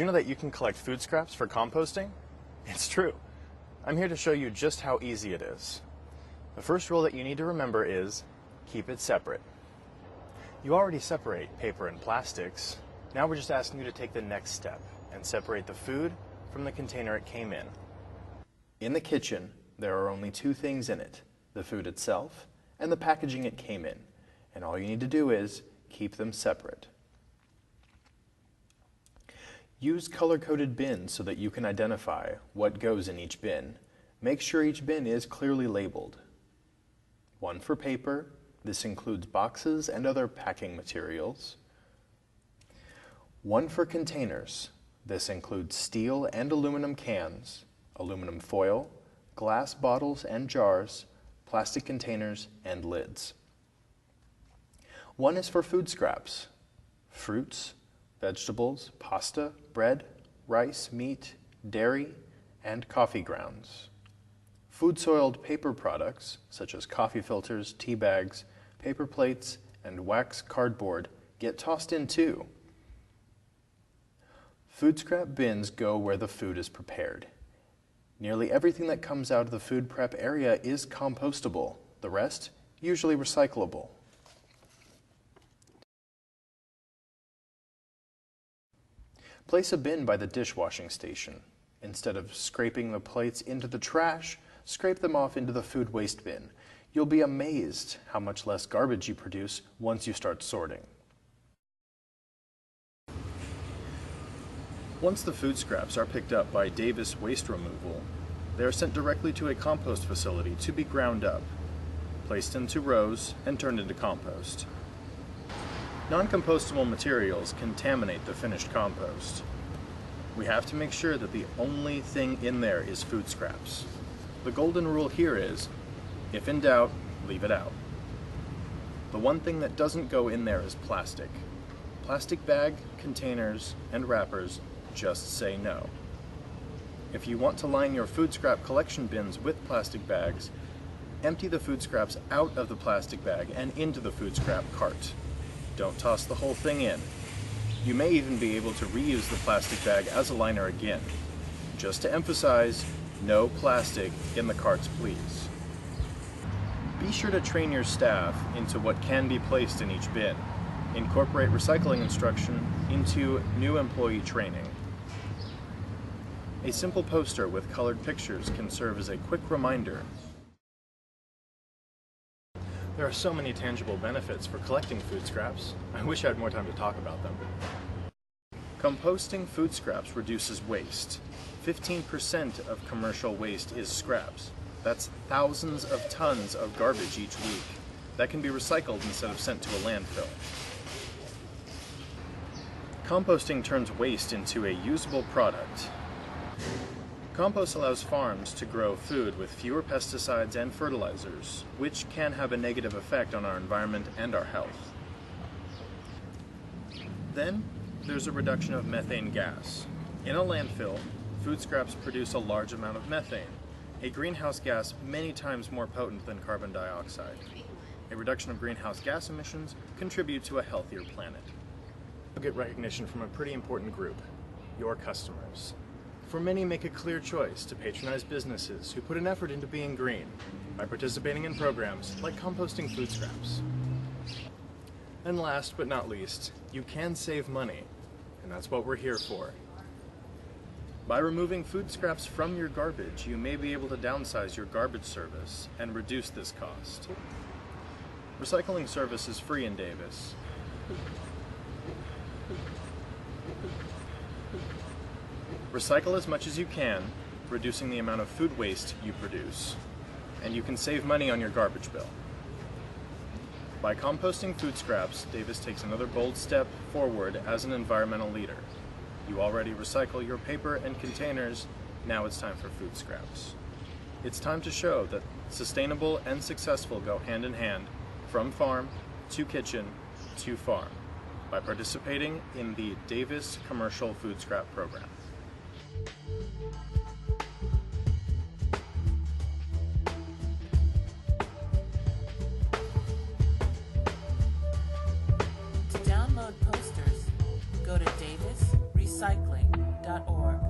know that you can collect food scraps for composting? It's true. I'm here to show you just how easy it is. The first rule that you need to remember is keep it separate. You already separate paper and plastics. Now we're just asking you to take the next step and separate the food from the container it came in. In the kitchen, there are only two things in it, the food itself and the packaging it came in. And all you need to do is keep them separate. Use color-coded bins so that you can identify what goes in each bin. Make sure each bin is clearly labeled. One for paper. This includes boxes and other packing materials. One for containers. This includes steel and aluminum cans, aluminum foil, glass bottles and jars, plastic containers, and lids. One is for food scraps, fruits, vegetables, pasta, bread, rice, meat, dairy, and coffee grounds. Food-soiled paper products, such as coffee filters, tea bags, paper plates, and wax cardboard, get tossed in too. Food scrap bins go where the food is prepared. Nearly everything that comes out of the food prep area is compostable. The rest, usually recyclable. Place a bin by the dishwashing station. Instead of scraping the plates into the trash, scrape them off into the food waste bin. You'll be amazed how much less garbage you produce once you start sorting. Once the food scraps are picked up by Davis Waste Removal, they are sent directly to a compost facility to be ground up, placed into rows, and turned into compost. Non-compostable materials contaminate the finished compost. We have to make sure that the only thing in there is food scraps. The golden rule here is, if in doubt, leave it out. The one thing that doesn't go in there is plastic. Plastic bag, containers, and wrappers just say no. If you want to line your food scrap collection bins with plastic bags, empty the food scraps out of the plastic bag and into the food scrap cart. Don't toss the whole thing in. You may even be able to reuse the plastic bag as a liner again. Just to emphasize, no plastic in the carts, please. Be sure to train your staff into what can be placed in each bin. Incorporate recycling instruction into new employee training. A simple poster with colored pictures can serve as a quick reminder. There are so many tangible benefits for collecting food scraps. I wish I had more time to talk about them. Composting food scraps reduces waste. 15% of commercial waste is scraps. That's thousands of tons of garbage each week that can be recycled instead of sent to a landfill. Composting turns waste into a usable product. Compost allows farms to grow food with fewer pesticides and fertilizers, which can have a negative effect on our environment and our health. Then, there's a reduction of methane gas. In a landfill, food scraps produce a large amount of methane, a greenhouse gas many times more potent than carbon dioxide. A reduction of greenhouse gas emissions contribute to a healthier planet. You'll get recognition from a pretty important group, your customers. For many, make a clear choice to patronize businesses who put an effort into being green by participating in programs like composting food scraps. And last but not least, you can save money, and that's what we're here for. By removing food scraps from your garbage, you may be able to downsize your garbage service and reduce this cost. Recycling service is free in Davis. Recycle as much as you can, reducing the amount of food waste you produce, and you can save money on your garbage bill. By composting food scraps, Davis takes another bold step forward as an environmental leader. You already recycle your paper and containers, now it's time for food scraps. It's time to show that sustainable and successful go hand in hand, from farm to kitchen to farm, by participating in the Davis Commercial Food Scrap Program. To download posters, go to davisrecycling.com. www.ccc.org.